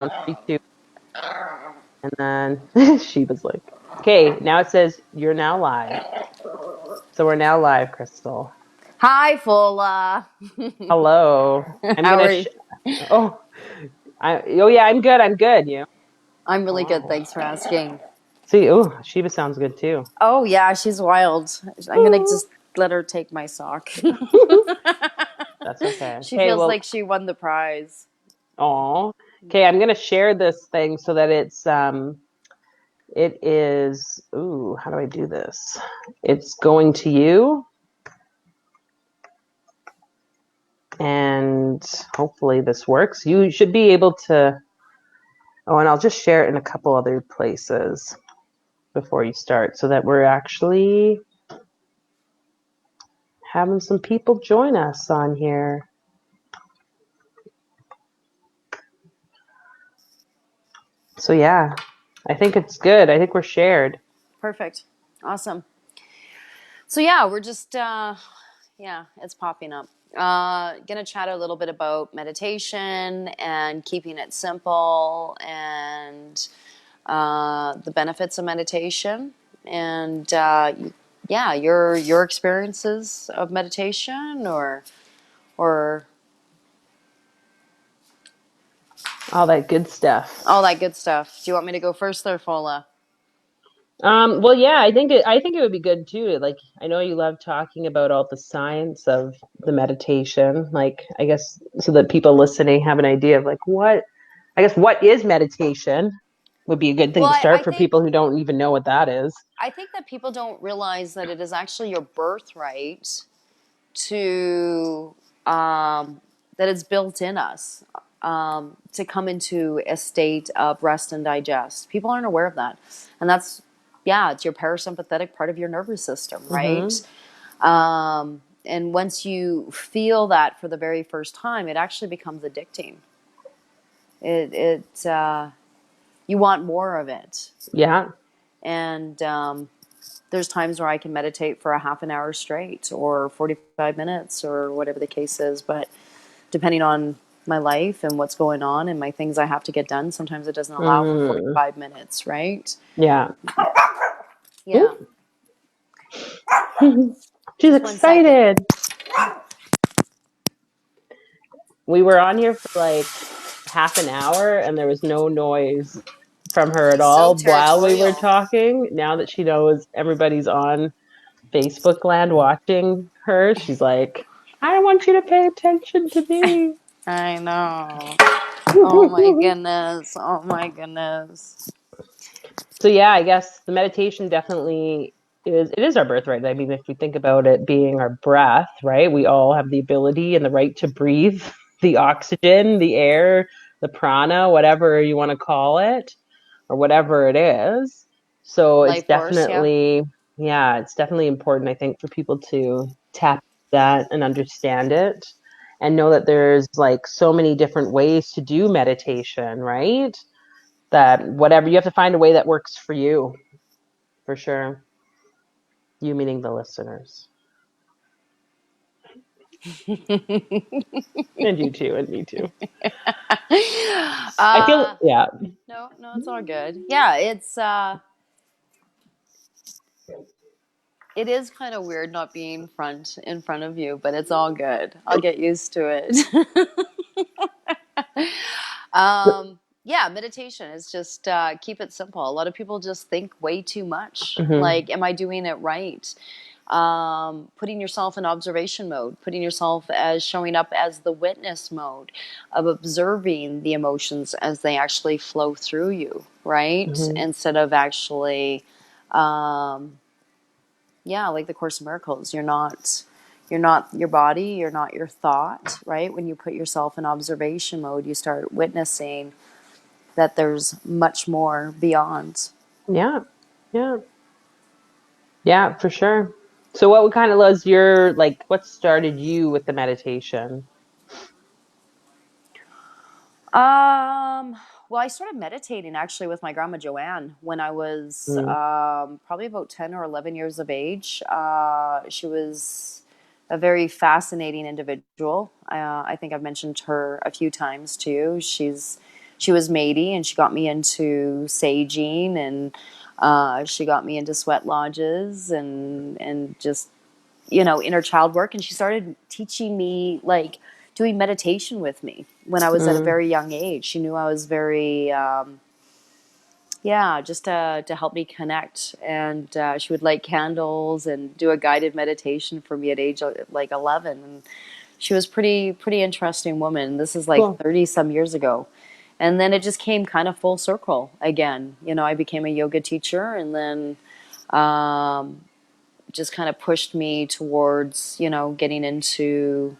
3, 2, and then she was like, okay, now it says you're now live. So we're now live, Crystal. Hi, Fola. Hello. I'm How gonna. are you? Oh, oh yeah, I'm good. I'm good. You? I'm really good. Wow. Thanks for asking. See, oh, Shiva sounds good too. Oh, yeah, she's wild. I'm going to just let her take my sock. That's okay. She Okay, feels well, like she won the prize. oh, okay. I'm gonna share this thing so that it is. Ooh, how do I do this? It's going to you, and hopefully this works. You should be able to. Oh, and I'll just share it in a couple other places before you start so that we're actually having some people join us on here. So yeah, I think it's good. I think we're shared. Perfect. Awesome. So, yeah, we're just, yeah, it's popping up. Gonna chat a little bit about meditation and keeping it simple and the benefits of meditation and yeah, your experiences of meditation or All that good stuff. all that good stuff. Do you want me to go first there, Fola? Well, yeah, I think it would be good too. Like, I know you love talking about all the science of the meditation. Like, I guess so that people listening have an idea of like what is meditation would be a good thing Well, to I, start I for think people who don't even know what that is. I think that people don't realize that it is actually your birthright to that it's built in us to come into a state of rest and digest. People aren't aware of that, and that's yeah, it's your parasympathetic part of your nervous system, right? Mm-hmm. And once you feel that for the very first time, it actually becomes addicting. It you want more of it, Yeah. and there's times where I can meditate for a half an hour straight or 45 minutes or whatever the case is. But depending on my life and what's going on and my things I have to get done, sometimes it doesn't allow for Mm. 45 minutes, right? Yeah. Yeah. She's Just 1 second. excited. We were on here for like half an hour and there was no noise from her at She's so all while we were territorial. talking. Now that she knows everybody's on Facebook land watching her, she's like, I want you to pay attention to me. I know. Oh my goodness. Oh my goodness. So yeah, I guess the meditation definitely is our birthright. I mean, if we think about it being our breath, right? We all have the ability and the right to breathe the oxygen, the air, the prana, whatever you want to call it, or whatever it is. So it's Life force, yeah. definitely, yeah, it's definitely important, I think, for people to tap that and understand it and know that there's like so many different ways to do meditation, right? That whatever you have to find a way that works for you, for sure. You meaning the listeners. And you too, and me too. I feel, uh yeah. no, it's all good. Yeah, it is kind of weird not being front in front of you, but it's all good. I'll get used to it. Yeah, meditation is just keep it simple. A lot of people just think way too much. Mm-hmm. Like, am I doing it right? Putting yourself in observation mode, putting yourself as showing up as the witness mode of observing the emotions as they actually flow through you, right? Mm-hmm. Instead of actually um, yeah, like the Course in Miracles. You're not your body, you're not your thought, right? When you put yourself in observation mode, you start witnessing that there's much more beyond. Yeah. Yeah. Yeah, for sure. So what kind of was your like what started you with the meditation? Um, well, I started meditating actually with my grandma Joanne when I was Mm. probably about 10 or 11 years of age. She was a very fascinating individual. I think I've mentioned her a few times too. she was matey, and she got me into saging, and she got me into sweat lodges, and just, inner child work. And she started teaching me, like, doing meditation with me when I was at a Mm. very young age. She knew I was very, yeah, just to help me connect. And she would light candles and do a guided meditation for me at age like 11. And she was pretty interesting woman. This is like Cool. 30 some years ago. And then it just came kind of full circle again. I became a yoga teacher, and then um, just kind of pushed me towards, getting into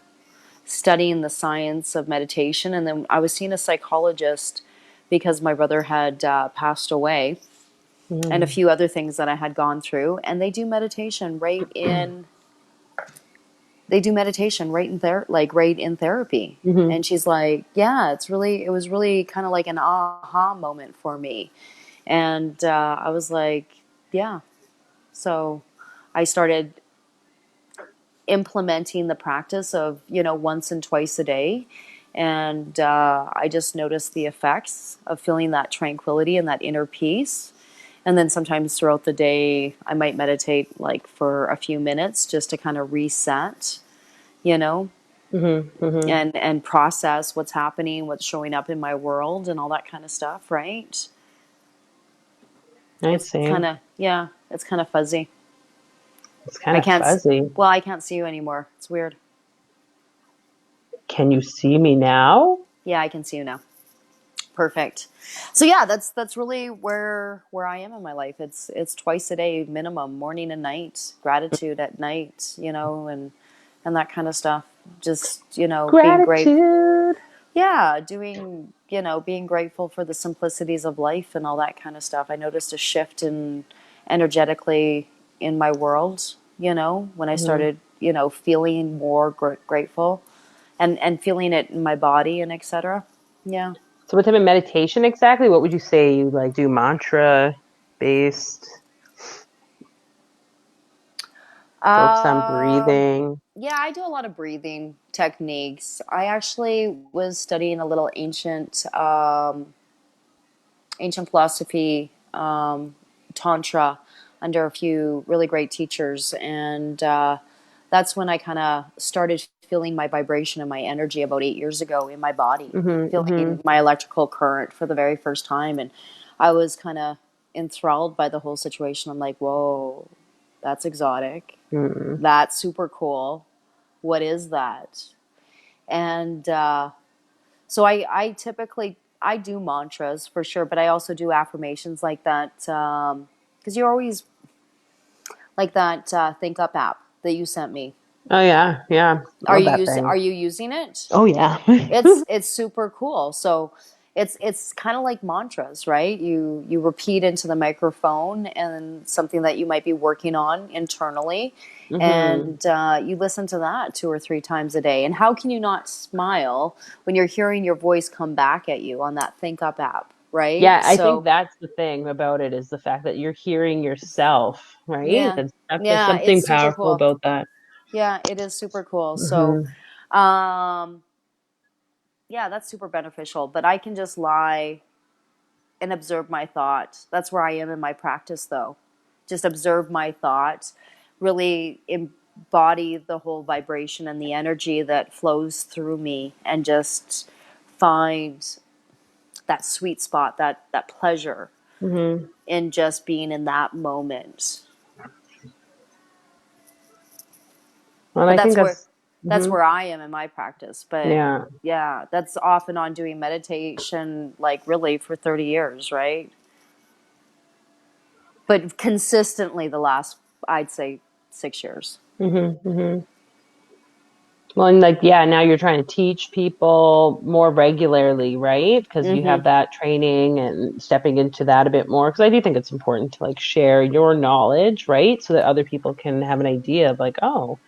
studying the science of meditation. And then I was seeing a psychologist because my brother had passed away, and a Mm. few other things that I had gone through. And they do meditation right in therapy. Hmm. And she's like, yeah, it was really kind of like an aha moment for me. And I was like, yeah. So I started implementing the practice of, once and twice a day. And I just noticed the effects of feeling that tranquility and that inner peace. And then sometimes throughout the day, I might meditate like for a few minutes just to kind of reset, you know, Hmm. Hmm. and process what's happening, what's showing up in my world, and all that kind of stuff, right? I It's see. kind of, yeah, it's kind of fuzzy. It's kind I of can't, fuzzy. well, I can't see you anymore. It's weird. Can you see me now? Yeah, I can see you now. Perfect. So yeah, that's really where I am in my life. It's twice a day minimum, morning and night, gratitude at night, and that kind of stuff. Just, being great. Gratitude. Yeah, being grateful for the simplicities of life and all that kind of stuff. I noticed a shift in energetically in my world, when I Hmm. started, feeling more grateful, and feeling it in my body, and etc. Yeah. So what type of meditation exactly? What would you say you like do mantra based, focus on Um, breathing? yeah, I do a lot of breathing techniques. I actually was studying a little ancient philosophy, tantra, under a few really great teachers, and that's when I kind of started feeling my vibration and my energy about 8 years ago in my body, Hmm. Hmm. feeling my electrical current for the very first time, and I was kind of enthralled by the whole situation. I'm like, whoa, that's exotic. Mm. That's super cool. What is that? And so I typically I do mantras for sure, but I also do affirmations like that, because you're always like that Think Up app that you sent me. Oh yeah, yeah. Are Love you that using thing. Are you using it? Oh yeah. It's super cool. So it's kind of like mantras, right? You repeat into the microphone and something that you might be working on internally, Hmm. and you listen to that 2 or 3 times a day. And how can you not smile when you're hearing your voice come back at you on that Think Up app, right? Yeah, I think So that's the thing about it is the fact that you're hearing yourself, right? yeah, There's yeah, it's something super powerful cool. about that. Yeah, it is super cool. So Hmm. um, yeah, that's super beneficial. But I can just lie and observe my thought. That's where I am in my practice, though. Just observe my thought, really embody the whole vibration and the energy that flows through me, and just find that sweet spot, that pleasure Hmm. in just being in that moment. Well, But I think that's. that's Hmm. where I am in my practice. But Yeah. yeah, that's off and on doing meditation, like really for 30 years, right? But consistently the last, I'd say, 6 years. Hmm. Hmm. Well, and like, yeah, now you're trying to teach people more regularly, right? Because you Mm-hmm. have that training and stepping into that a bit more. Because I do think it's important to like share your knowledge, right? So that other people can have an idea of like, oh,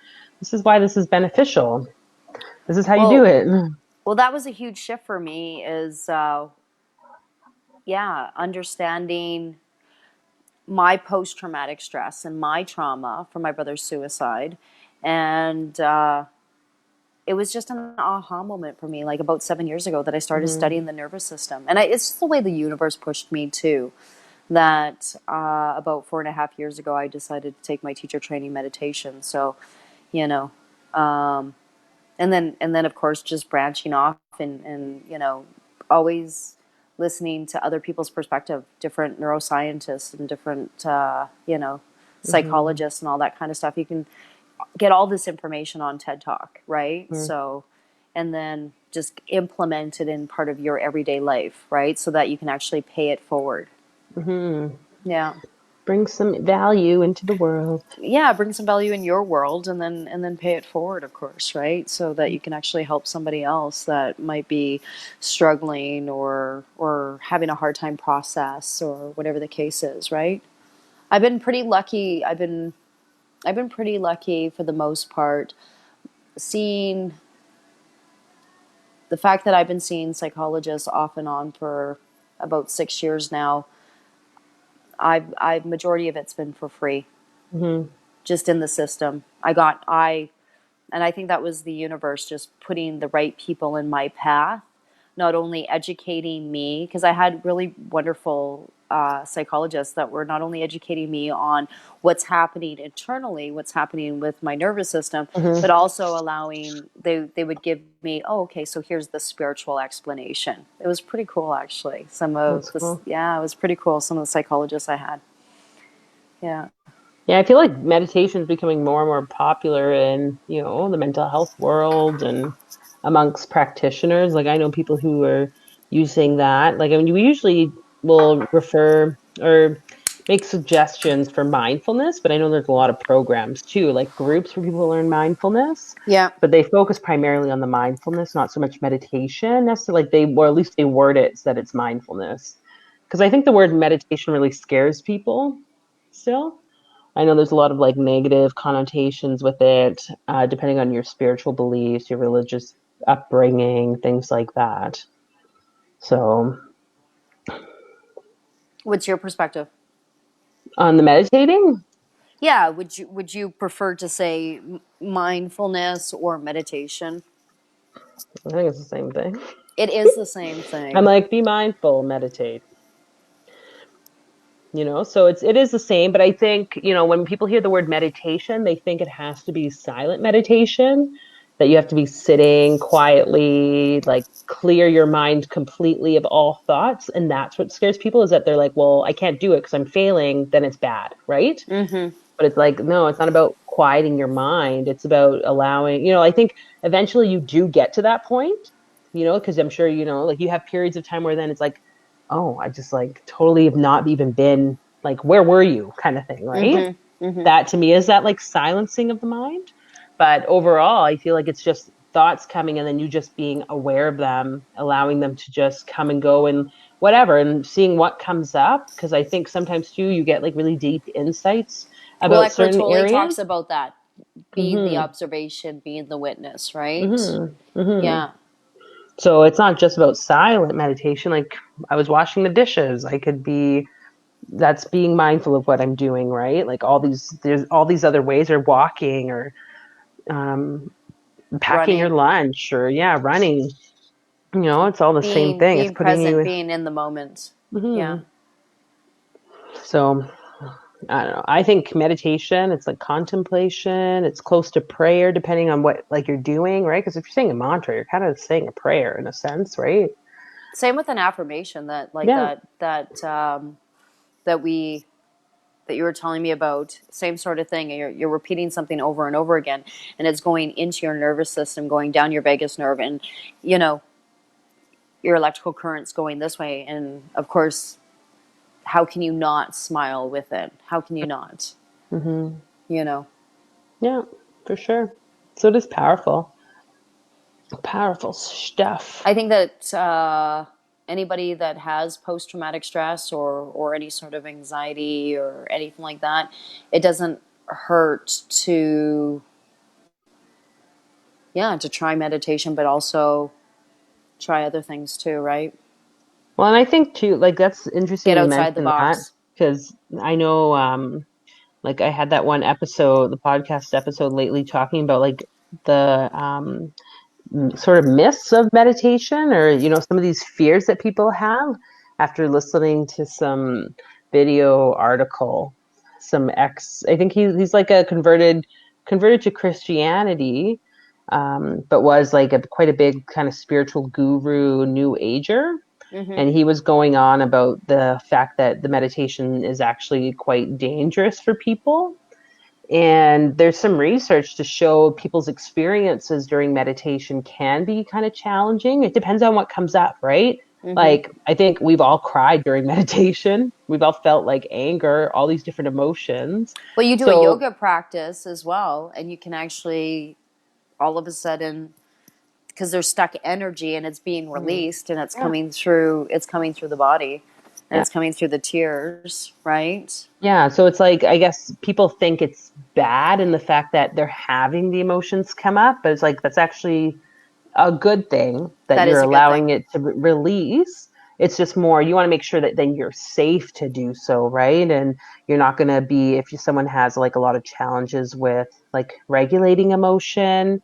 this is why this is beneficial. This is how you do Well, it. well, that was a huge shift for me. Is yeah, understanding my post traumatic stress and my trauma from my brother's suicide, and it was just an aha moment for me, like about 7 years ago, that I started Mm-hmm. studying the nervous system. And it's just the way the universe pushed me too. That about 4.5 years ago, I decided to take my teacher training meditation. So, you know, and then of course just branching off and always listening to other people's perspective, different neuroscientists and different Mm-hmm. psychologists and all that kind of stuff. You can get all this information on TED Talk, right? So, and then just implement it in part of your everyday life, right? So that you can actually pay it forward. Mm-hmm. Yeah. Bring some value into the world. Yeah, bring some value in your world and then pay it forward, of course, right? So that you can actually help somebody else that might be struggling or having a hard time process or whatever the case is, right? I've been pretty lucky. I've been pretty lucky for the most part, seeing the fact that I've been seeing psychologists off and on for about 6 years now. I majority of it's been for free, Mm-hmm. just in the system. And I think that was the universe just putting the right people in my path, not only educating me, because I had really wonderful psychologists that were not only educating me on what's happening internally, what's happening with my nervous system, but Mm-hmm. also they would give me, oh, okay, so here's the spiritual explanation. It was pretty cool, actually. Some of That's this, cool. yeah, it was pretty cool. Some of the psychologists I had, yeah. Yeah, I feel like meditation is becoming more and more popular in, the mental health world and amongst practitioners. Like I know people who are using that. Like I mean, we usually will refer or make suggestions for mindfulness, but I know there's a lot of programs too, like groups where people learn mindfulness, Yeah. but they focus primarily on the mindfulness, not so much meditation necessarily. Like or at least they word it so that it's mindfulness. Because I think the word meditation really scares people still. I know there's a lot of like negative connotations with it, depending on your spiritual beliefs, your religious upbringing, things like that. So, What's your perspective? on the meditating, Yeah, would you prefer to say mindfulness or meditation? I think it's the same thing. It is the same I'm thing. like, be mindful, meditate. So it is the same, but I think, when people hear the word meditation, they think it has to be silent meditation, that you have to be sitting quietly, like clear your mind completely of all thoughts. And that's what scares people, is that they're like, well, I can't do it because I'm failing, then it's bad, right? Mm-hmm. But it's like, no, it's not about quieting your mind. It's about allowing, I think eventually you do get to that point, because I'm sure, like you have periods of time where then it's like, oh, I just like totally have not even been like, where were you kind of thing, right? Mm-hmm. Mm-hmm. That to me is that like silencing of the mind. But overall, I feel like it's just thoughts coming and then you just being aware of them, allowing them to just come and go and whatever, and seeing what comes up. Because I think sometimes too, you get like really deep insights Well, about Eckhart certain Tolle talks areas. about that, being the Mm-hmm. observation, being the witness, right? Mm-hmm. Mm-hmm. Yeah. So it's not just about silent meditation. Like I was washing the dishes, I could be that's being mindful of what I'm doing, right? Like there's all these other ways, or walking, or um, packing your Running, lunch, or yeah, running. It's all the same being thing. It's being putting present, you. being in the moment. Yeah. Hmm. So I don't know. I think meditation, it's like contemplation. It's close to prayer, depending on what like you're doing, right? Because if you're saying a mantra, you're kind of saying a prayer in a sense, right? Same with an affirmation that like Yeah. that that you were telling me about. Same sort of thing. You're repeating something over and over again, and it's going into your nervous system, going down your vagus nerve, and you know your electrical currents going this way. And of course, how can you not smile with it? How can you not? Hmm. You know, Yeah, for sure. So it is powerful. Powerful stuff. I think that anybody that has post traumatic stress or any sort of anxiety or anything like that, it doesn't hurt to to try meditation, but also try other things too, right? Well, and I think too, like that's interesting Get that you outside the mentioned that, box. because I know, like I had that one episode, the podcast episode lately, talking about like the sort of myths of meditation, or some of these fears that people have after listening to some video article. Some ex I think he's like a converted to Christianity, but was like quite a big kind of spiritual guru, new ager. Mm-hmm. And he was going on about the fact that the meditation is actually quite dangerous for people. And there's some research to show people's experiences during meditation can be kind of challenging. It depends on what comes up, right? Mm-hmm. Like, I think we've all cried during meditation. We've all felt like anger, all these different emotions. Well, you do a So, yoga practice as well, and you can actually all of a sudden, because there's stuck energy and it's being released and yeah, it's coming through the body and yeah. it's coming through the tears, right? Yeah, so it's like I guess people think it's bad in the fact that they're having the emotions come up, but it's like that's actually a good thing that That you're is a good thing. allowing it to release. It's just more you want to make sure that then you're safe to do so, right? And you're not going to be if someone has like a lot of challenges with like regulating emotion,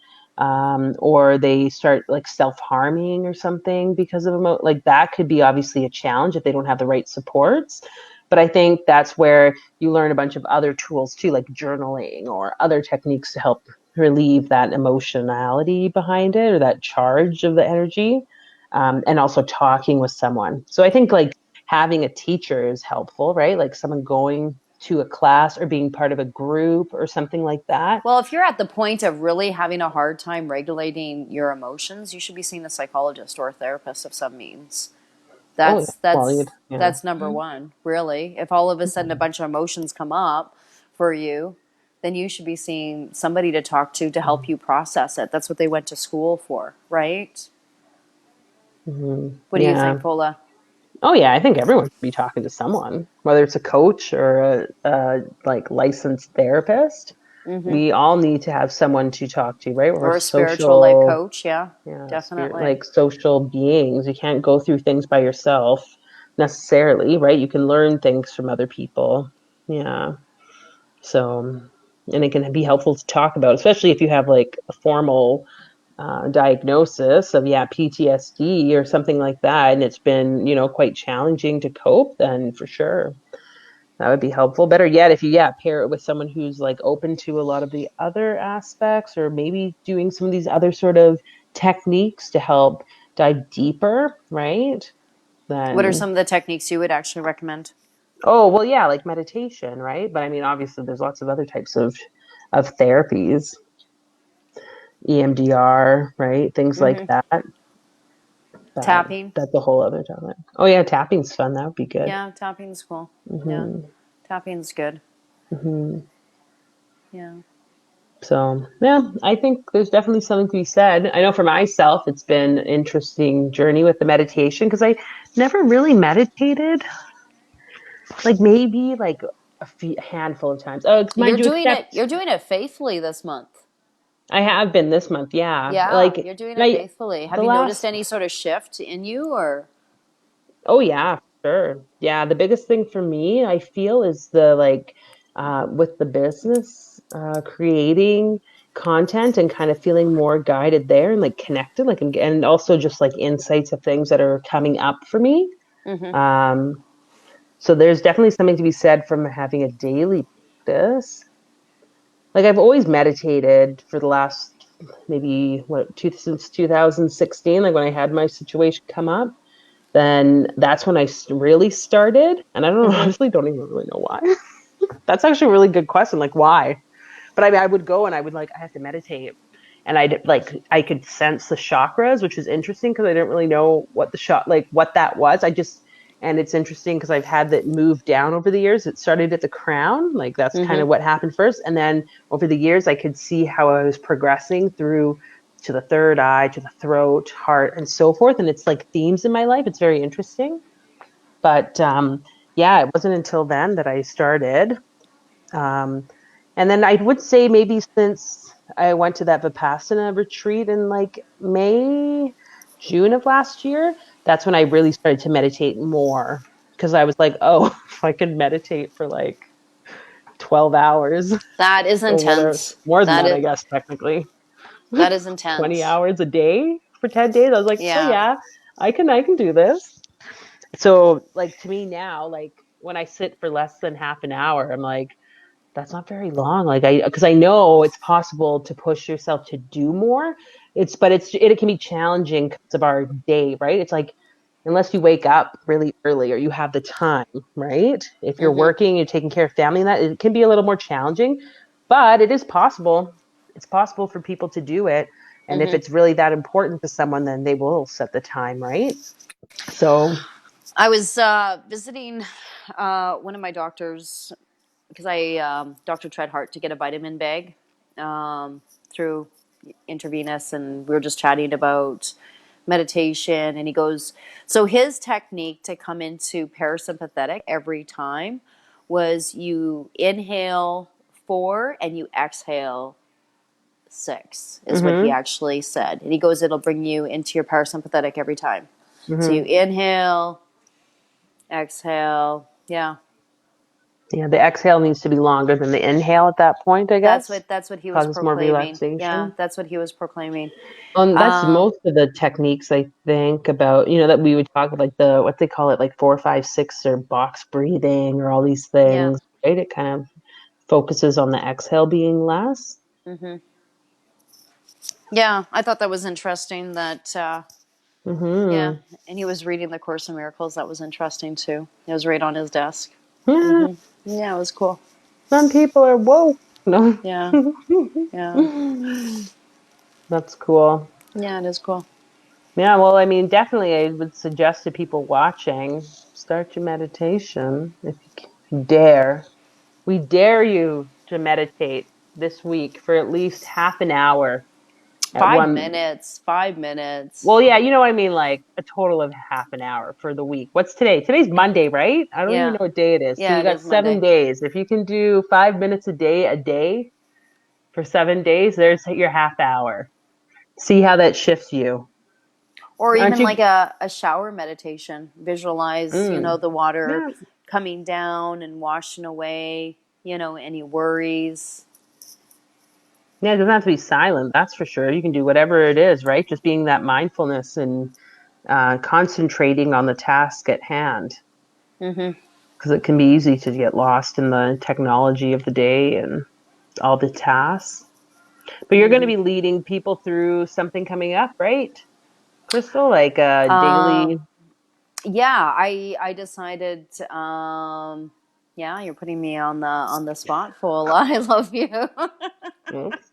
or they start like self-harming or something because of like that could be obviously a challenge if they don't have the right supports. But I think that's where you learn a bunch of other tools too, like journaling or other techniques to help relieve that emotionality behind it or that charge of the energy, and also talking with someone. So I think like having a teacher is helpful, right? Like someone going to a class or being part of a group or something like that. Well, if you're at the point of really having a hard time regulating your emotions, you should be seeing a psychologist or a therapist of some means. Oh yeah, That's well that's you'd yeah. that's number one, really. If all of a sudden a bunch of emotions come up for you, then you should be seeing somebody to talk to help you process it. That's what they went to school for, right? Mm-hmm. What do you think, Yeah. Fola? Oh yeah, I think everyone should be talking to someone, whether it's a coach or a like licensed therapist. Mm-hmm. We all need to have someone to talk to, right? We're Or a spiritual like social, coach, yeah, yeah, spirit, definitely. like social beings. You can't go through things by yourself necessarily, right? You can learn things from other people. Yeah. So, and it can be helpful to talk about, especially if you have like a formal diagnosis of, yeah, PTSD or something like that, and it's been, quite challenging to cope, then for sure. That would be helpful. Better yet, if you, yeah, pair it with someone who's like open to a lot of the other aspects, or maybe doing some of these other sort of techniques to help dive deeper, right? What are Then, some of the techniques you would actually recommend? oh, well, yeah, like meditation, right? But I mean, obviously, there's lots of other types of therapies, EMDR, right? Things like Mm-hmm. that. But Tapping. that's a whole other topic. Oh, yeah, tapping's fun. That would be good. Yeah, tapping's cool. Yeah, Hmm. tapping's good. Hmm. Yeah. So, yeah, I think there's definitely something to be said. I know for myself, it's been an interesting journey with the meditation because I never really meditated, like maybe like a handful of times. Oh, mind you, except You're doing it faithfully this month. I have been this month. Yeah, Yeah, like you're doing it I faithfully. Have the you noticed last. any sort of shift in you or Oh yeah, sure. Yeah, the biggest thing for me, I feel, is the like with the business, creating content and kind of feeling more guided there and like connected, like and also just like insights of things that are coming up for me. mm-hmm. Um, so there's definitely something to be said from having a daily practice. Like I've always meditated for the last maybe since 2016, like when I had my situation come up, then that's when I really started. And I don't Mm-hmm. honestly don't even really know why. That's actually a really good question. Like why? But I mean, I would go and I would like I have to meditate, and I could sense the chakras, which is interesting because I didn't really know what the what that was. And it's interesting because I've had that move down over the years. It started at the crown, like that's kind of Mm-hmm. what happened first, and then over the years I could see how I was progressing through to the third eye, to the throat, heart, and so forth. And it's like themes in my life. It's very interesting. But yeah, it wasn't until then that I started. Um, and then I would say maybe since I went to that Vipassana retreat in like May, June of last year, that's when I really started to meditate more because I was like, oh, if I could meditate for like 12 hours That is or whatever, intense. more than That that, is I guess, technically. That is 20 intense. hours a day for 10 days. I was like, oh Yeah. yeah, I can do this. So like to me now, like when I sit for less than half an hour, I'm like, that's not very long. Like because I know it's possible to push yourself to do more. It can be challenging because of our day, right? It's like unless you wake up really early or you have the time, right? If you're Mm-hmm. working, you're taking care of family, and that it can be a little more challenging, but it is possible. It's possible for people to do it. And if Mm-hmm. it's really that important to someone, then they will set the time, right? So, I was visiting one of my doctors because I Dr. Treadhart to get a vitamin bag through intravenous, and we were just chatting about meditation. And he goes, so his technique to come into parasympathetic every time was you inhale 4 and you exhale 6 is what he mm-hmm, actually said. And he goes, it'll bring you into your parasympathetic every time. So you mm-hmm. inhale, exhale. Yeah. Yeah, the exhale needs to be longer than the inhale at that point, I guess. That's what he was Causes more proclaiming. Yeah, relaxation. that's what he was proclaiming. That's Um, most of the techniques I think about, that we would talk about, like the what they call it, like 4, 5, 6, or box breathing, or all these yeah. things, right? It kind of focuses on the exhale being less. Hmm. Yeah, I thought that was interesting that yeah, Hmm. and he was reading the Course in Miracles. That was interesting too. It was right on his desk. Yeah, Hmm. Yeah, it was cool. some people are woke. No. Yeah, yeah, That's cool. yeah, it is cool. Yeah, well, I mean, definitely I would suggest to people watching, start your meditation if you dare. We dare you to meditate this week for at least half an hour at Five one. minutes, 5 minutes. Well, yeah, you know what I mean, like a total of half an hour for the week. What's today? Today's Monday, right? I don't even know Yeah, what day it is. So yeah, you it got is 7 Monday. days. If you can do 5 minutes a day for 7 days, there's your half hour. See how that shifts you. Or Aren't even you? like a shower meditation. Visualize, Mm. the water Yeah. coming down and washing away, any worries. Yeah, it doesn't have to be silent, that's for sure. You can do whatever it is, right? Just being that mindfulness and concentrating on the task at hand. Hmm. Because it can be easy to get lost in the technology of the day and all the tasks. But you're going to Hmm. be leading people through something coming up, right, Crystal? Like a Uh, daily. yeah, I decided. Yeah, you're putting me on the spot, Fola. I love you. Oops.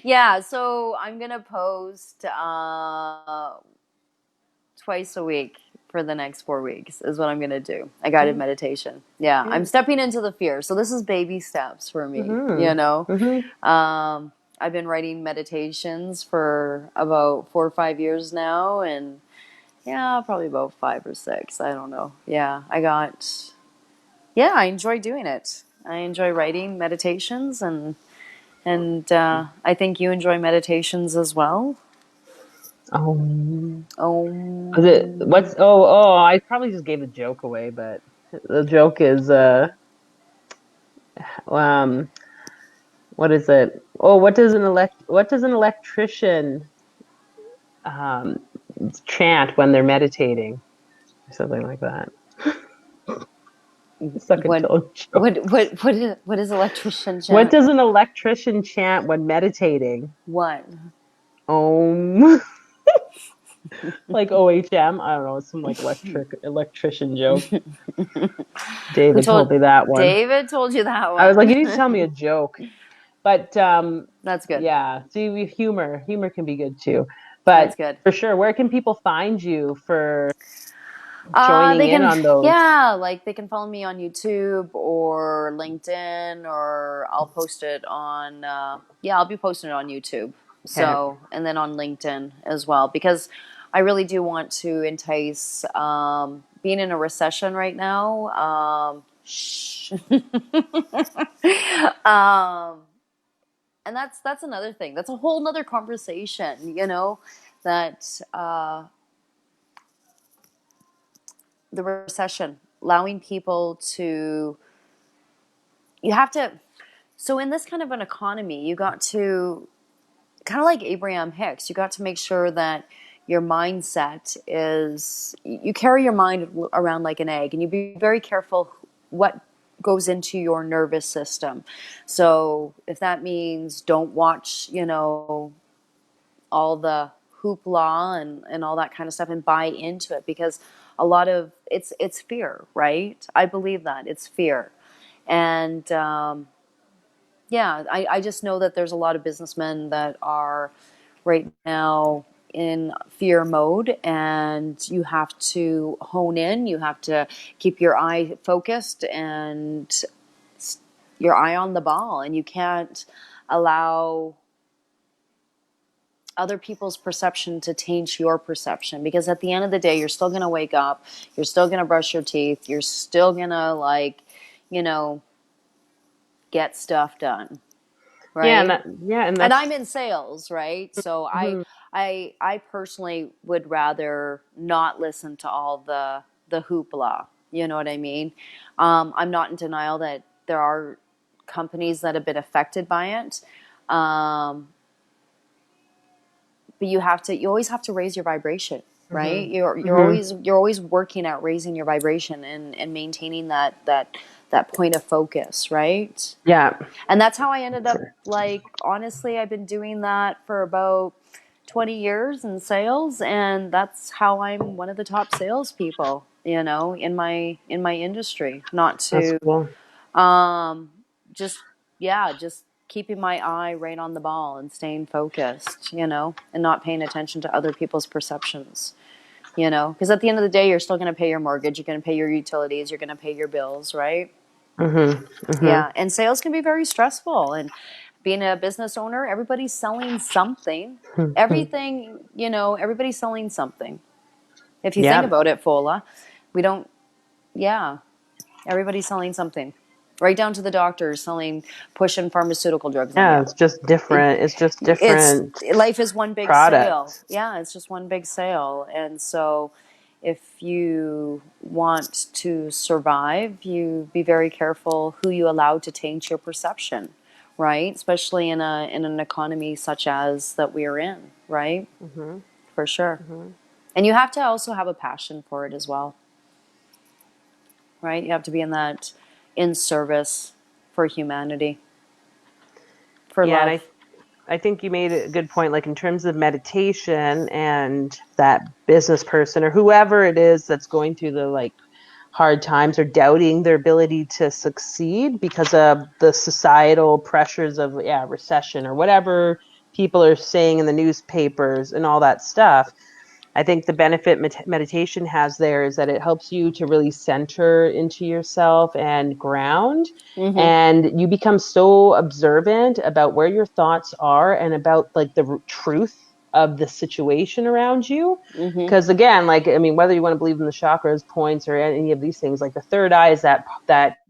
Yeah, so I'm gonna post twice a week for the next 4 weeks is what I'm gonna do. A guided meditation. Yeah, I'm Yeah. stepping into the fear. So this is baby steps for me. Mm-hmm. Mm-hmm. I've been writing meditations for about 4 or 5 years now, and yeah, probably about 5 or 6. I don't know. Yeah, I enjoy doing it. I enjoy writing meditations, and I think you enjoy meditations as well. Oh. Is it Oh, what's I probably just gave the joke away, but the joke is um what is it? Oh, what does an electrician um chant when they're meditating? Or something like that. Suck and what, tell joke. what is electrician What chant? does an electrician chant when meditating? What? Om. Like OHM. I don't know, some like electrician joke. Who David told told me that one. David told you that I was like, you need to one? tell me a joke. But That's good. yeah, see, humor can be good too. That's But good. for sure, where can people find you for joining They in can, on those? yeah, like they can follow me on YouTube or LinkedIn, or I'll post it on, yeah, I'll be posting it on YouTube. Okay. So, and then on LinkedIn as well, because I really do want to entice, being in a recession right now. Shh. um, and that's another thing. That's a whole nother conversation, that, the recession, allowing people to, you have to, So in this kind of an economy, you got to, kind of like Abraham Hicks, you got to make sure that your mindset is, you carry your mind around like an egg, and you be very careful what goes into your nervous system. So if that means don't watch, all the hoopla and all that kind of stuff and buy into it, because a lot of it's fear, right? I believe that it's fear. And yeah, I just know that there's a lot of businessmen that are right now in fear mode, and you have to hone in, you have to keep your eye focused and your eye on the ball, and you can't allow other people's perception to taint your perception, because at the end of the day you're still going to wake up, you're still going to brush your teeth, you're still going to you know get stuff done, Yeah, and right? And that's I'm in sales, right? So mhm. I personally would rather not listen to all the hoopla. You know what I mean? I'm not in denial that there are companies that have been affected by it, um, but you always have to raise your vibration, right? Mhm. You're always working at raising your vibration and maintaining that point of focus, right? Yeah. And that's how I ended up, like, honestly, I've been doing that for about 20 years in sales, and that's how I'm one of the top salespeople, in my industry. Not That's to cool. um just yeah, just keeping my eye right on the ball and staying focused, and not paying attention to other people's perceptions. Because at the end of the day, you're still going to pay your mortgage, you're going to pay your utilities, you're going to pay your bills, right? Mhm. Yeah, Mhm. and sales can be very stressful. And being a business owner, everybody's selling something. Mhm. Everything, everybody's selling something. If you think Yeah. about it, Fola, we don't, yeah, everybody's selling something. Right down to the doctors selling, pushing pharmaceutical drugs on Yeah, you. it's just It, different. It's just it's different life is one big sale. products. Yeah, it's just one big sale. And so if you want to survive, you be very careful who you allow to taint your perception, right? Especially in an economy such as that we are in, right? Mhm. For sure. Mhm. And you have to also have a passion for it as well, right? You have to be in service for humanity, for Yeah, and love. I think you made a good point, like in terms of meditation and that business person or whoever it is that's going through the like hard times or doubting their ability to succeed because of the societal pressures of recession or whatever people are saying in the newspapers and all that stuff. I think the benefit meditation has there is that it helps you to really center into yourself and ground. Mm-hmm. And you become so observant about where your thoughts are and about like the truth of the situation around you. Mm-hmm. Because again, like I mean, whether you want to believe in the chakras, points, or any of these things, like the third eye is that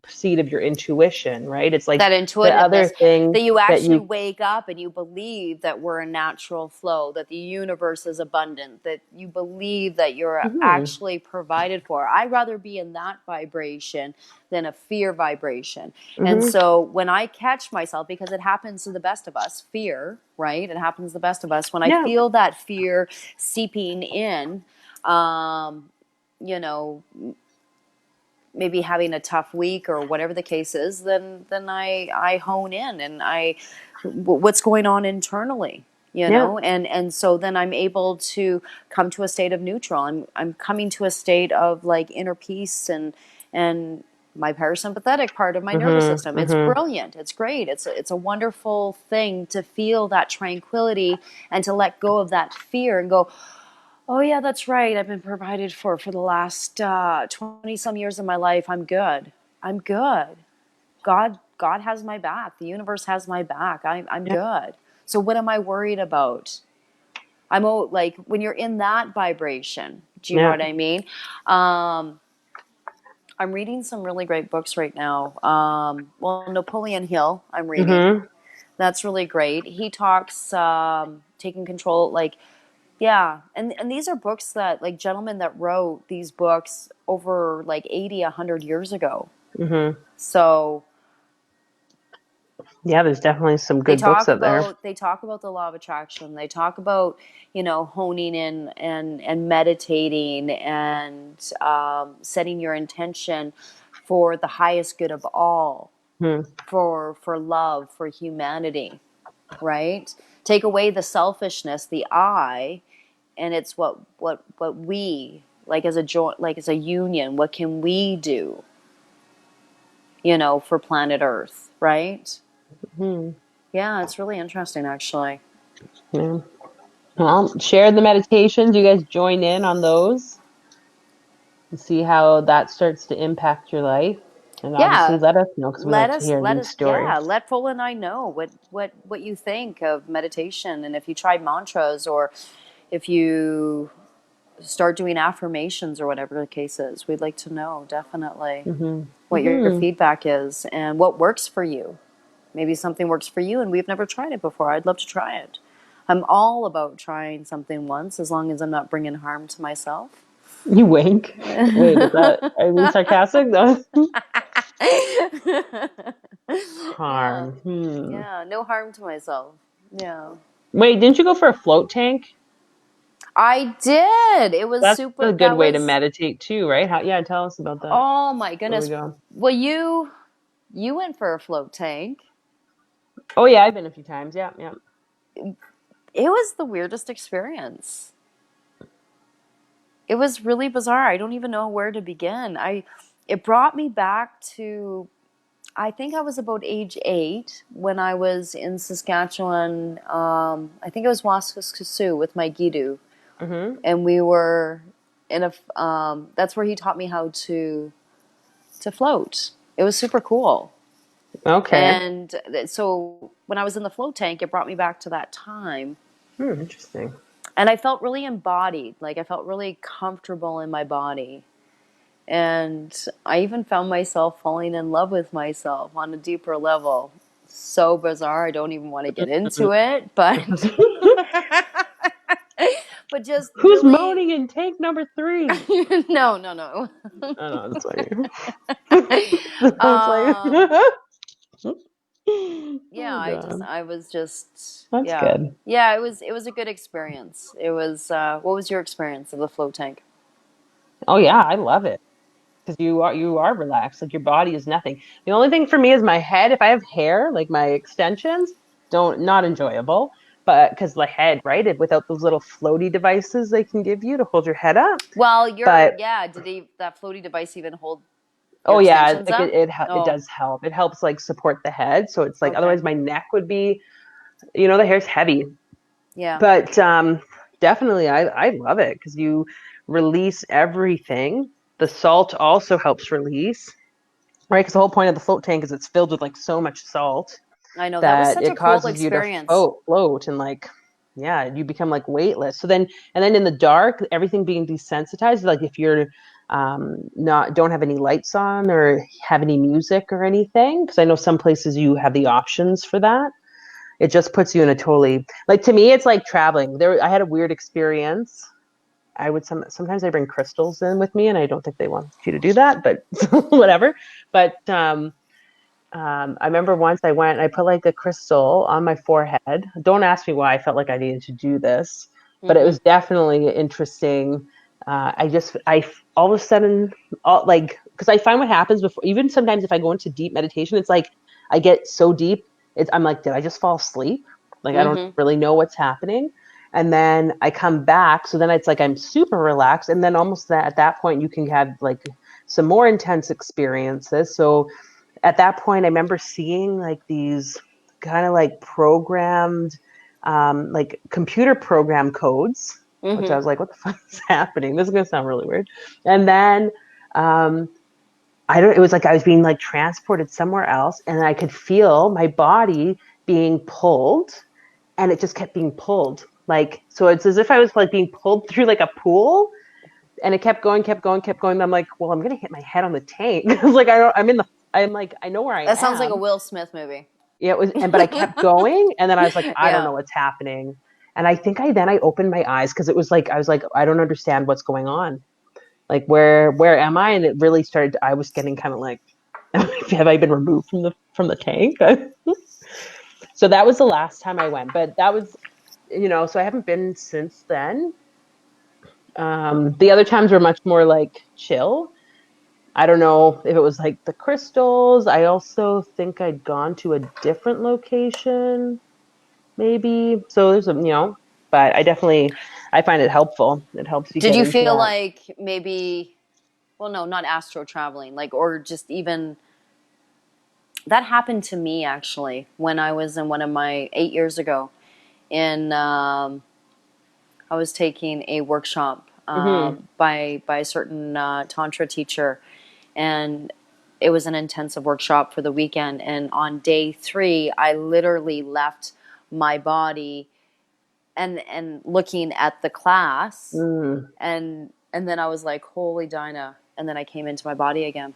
seat of your intuition, right? It's like That the other intuitiveness, thing that you that actually you. wake up and you believe that we're in natural flow, that the universe is abundant, that you believe that you're Mhm. actually provided for. I'd rather be in that vibration than a fear vibration. And Mhm. so when I catch myself, because it happens to the best of us, fear, right? It happens to the best of us. When I Yeah. feel that fear seeping in, um, you know, maybe having a tough week or whatever the case is, then I hone in and what's going on internally, Yeah. and so then I'm able to come to a state of neutral. I'm coming to a state of like inner peace and my parasympathetic part of my nervous Mhm. system. It's Mhm. brilliant. It's great. It's a wonderful thing to feel that tranquility and to let go of that fear and go, oh yeah, that's right. I've been provided for the last 20 some years of my life. I'm good. I'm good. God has my back. The universe has my back. I'm Yeah. good. So what am I worried about? Like when you're in that vibration. Do you know Yeah. what I mean? Um, I'm reading some really great books right now. Well, Napoleon Hill, I'm reading. Mhm. That's really great. He talks taking control, like, yeah, and these are books that, like, gentlemen that wrote these books over like 80, 100 years ago. Mhm. So Yeah, there's definitely some good books out there. They talk about the law of attraction. They talk about, you know, honing in and meditating and setting your intention for the highest good of all, Hmm. for love, for humanity, right? Take away the selfishness, the I, and it's what we, like as a joint, like as a union, what can we do, you know, for planet Earth, right? Hmm. Yeah, it's really interesting actually. Yeah. Well, share the meditations. You guys join in on those and see how that starts to impact your life. And obviously, Yeah, let us know because we like to hear these yeah, stories. let Fola and I know what you think of meditation, and if you tried mantras, or if you start doing affirmations, or whatever the case is. We'd like to know definitely Hmm. what your Hmm. feedback is and what works for you. Maybe something works for you and we've never tried it before. I'd love to try it. I'm all about trying something once, as long as I'm not bringing harm to myself. You wink. Wait, is that, are you being sarcastic? No. Yeah. Harm. Hmm. Yeah, no harm to myself. Yeah. Wait, didn't you go for a float tank? I did. It was That's super. a good That way to was, meditate too, right? How, yeah, tell us about that. oh my Where we goodness. go? Well, you went for a float tank. Oh yeah, I've been a few times. Yeah, yeah. It was the weirdest experience. It was really bizarre. I don't even know where to begin. It brought me back to, I think I was about age 8 when I was in Saskatchewan. I think it was Waskesiu with my Gidu, Mm-hmm. and we were in a. That's where he taught me how to float. It was super cool. Okay. And so when I was in the float tank, it brought me back to that time. Hmm, interesting. And I felt really embodied. Like I felt really comfortable in my body. And I even found myself falling in love with myself on a deeper level. So bizarre. I don't even want to get into it, but but just Who's really moaning in tank number 3? no, no, no. I know, it's funny. It's like, um yeah, oh God, I was just, that's yeah. good. Yeah, it was a good experience. It was what was your experience of the float tank? Oh yeah, I love it because you are relaxed. Like your body is nothing. The only thing for me is my head. If I have hair, like my extensions, don't not enjoyable. But because the head, right, without those little floaty devices they can give you to hold your head up. Well, But yeah, did that floaty device even hold your oh yeah, extensions like up? it Oh, does help. It helps like support the head. So it's like okay. otherwise my neck would be, the hair's heavy. Yeah. But definitely I love it because you release everything. The salt also helps release, right? Because the whole point of the float tank is it's filled with like so much salt I know, that was that such a it cool causes you to experience. float and like yeah, you become like weightless. So then and then in the dark, everything being desensitized, like if you're not don't have any lights on or have any music or anything, because I know some places you have the options for that. It just puts you in a totally like to me it's like traveling. There I had a weird experience. I would sometimes I bring crystals in with me and I don't think they want you to do that, but whatever. But I remember once I went and I put like a crystal on my forehead. Don't ask me why I felt like I needed to do this, but it Mm-hmm. was definitely interesting. I all of a sudden, like, because I find what happens before, even sometimes if I go into deep meditation, it's like I get so deep, I'm like, did I just fall asleep? Like, I don't Mm-hmm. really know what's happening. And then I come back. So then it's like I'm super relaxed. And then almost at that point, you can have like some more intense experiences. So, at that point, I remember seeing like these kind of like programmed, like computer program codes, which I Mm-hmm. was like, what the fuck is happening? This is going to sound really weird. And then um, it was like I was being like transported somewhere else and I could feel my body being pulled and it just kept being pulled. Like, so it's as if I was like being pulled through like a pool and it kept going, kept going, kept going. I'm like, well, I'm gonna hit my head on the tank. I was like, I'm like, I know where I That sounds like a am. Will Smith movie. Yeah, it was, but I kept going, and then I was like, I don't Yeah. know what's happening. And I think I opened my eyes because it was like I was like, I don't understand what's going on. Like where am I? And it really started. I was getting kind of like, have I been removed from the tank? So that was the last time I went, but that was, so I haven't been since then. The other times were much more like chill. I don't know if it was like the crystals. I also think I'd gone to a different location, maybe. So there's but I find it helpful. It helps you Did get you into feel that. like maybe, well, no, not astro traveling, like, or just even that happened to me actually when I was in one of my 8 years ago in I was taking a workshop Mm-hmm. by a certain tantra teacher, and it was an intensive workshop for the weekend. And on day 3, I literally left my body and looking at the class, Mm. and then I was like, "Holy Dinah!" And then I came into my body again.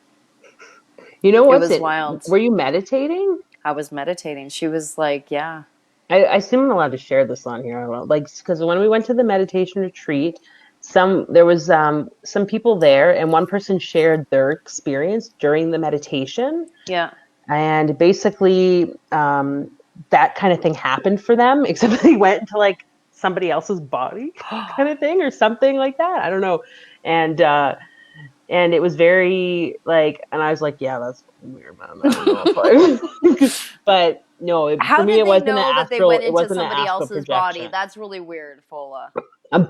You know It what's was it? wild. Were you meditating? I was meditating. She was like, "Yeah, I assume I'm allowed to share this on here. I don't know. Like, because when we went to the meditation retreat, there was some people there, and one person shared their experience during the meditation, yeah." and basically that kind of thing happened for them, except they went into like somebody else's body, kind of thing, or something like that. I don't know, and and it was very like, and I was like, yeah, that's weird, man. I don't know if I, but no, for How me, did it they wasn't know that they went into an somebody astral else's body? projection. That's really weird, Fola. Um,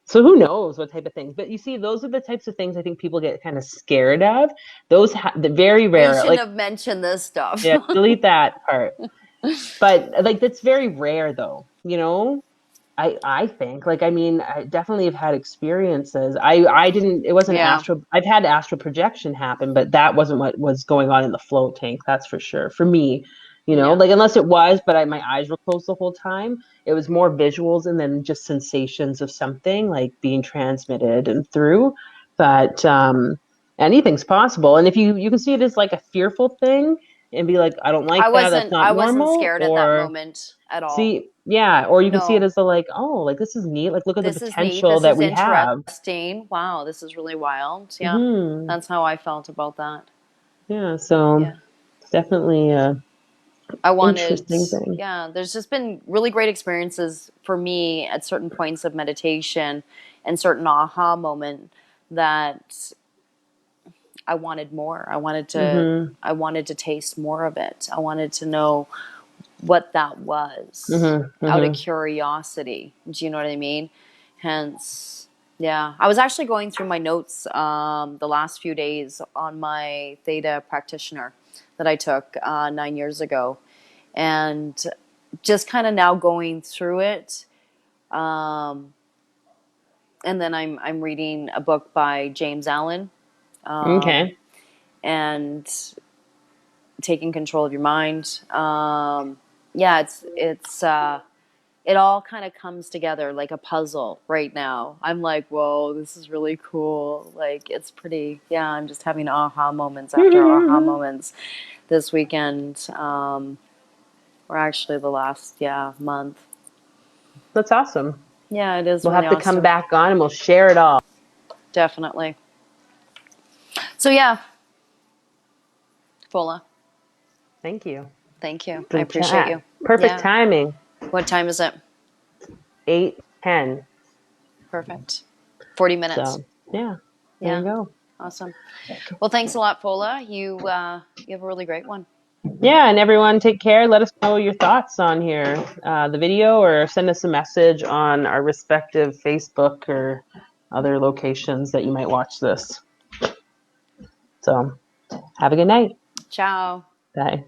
So who knows what type of things? But you see, those are the types of things I think people get kind of scared of. The very We rare, shouldn't like, have mentioned this stuff. yeah, delete that part. But like that's very rare though, you know? I think like I mean I definitely have had experiences. I didn't, it wasn't Yeah, astral. I've had astral projection happen, but that wasn't what was going on in the float tank, that's for sure. For me, yeah. like unless it was, but my eyes were closed the whole time. It was more visuals and then just sensations of something like being transmitted and through. But anything's possible. And if you can see it as like a fearful thing and be like, I don't like that, that's not I wasn't normal, scared at that or moment at all. see, yeah, or you can see it No. as the like, oh, like this is neat. Like look at the This is neat. potential This that is we have. interesting. Wow, this is really wild. Yeah. Hmm. That's how I felt about that. Yeah, so Yeah. it's definitely a I wanted, interesting thing. yeah, there's just been really great experiences for me at certain points of meditation and certain aha moment that I wanted more. Mm-hmm. I wanted to taste more of it. I wanted to know what that was Mm-hmm. out of Mm-hmm. curiosity. Do you know what I mean? Hence, yeah. I was actually going through my notes the last few days on my theta practitioner that I took 9 years ago, and just kind of now going through it. Um, and then I'm reading a book by James Allen, um, Okay. and taking control of your mind. Yeah, it all kind of comes together like a puzzle right now. I'm like, whoa, this is really cool. Like, it's pretty, yeah, I'm just having aha moments after aha moments this weekend, or actually the last, yeah, month. That's awesome. Yeah, it is We'll really have to come awesome. back on and we'll share it all. Definitely. So, yeah, Fola, Thank you. thank you. I Good appreciate chat. you. Perfect Yeah. timing. What time is it? 8:10. Perfect. 40 minutes. So yeah, there you Yeah. go. Awesome. Well, thanks a lot, Fola. You have a really great one. Yeah, and everyone take care. Let us know your thoughts on here, the video, or send us a message on our respective Facebook or other locations that you might watch this. So have a good night. Ciao. Bye.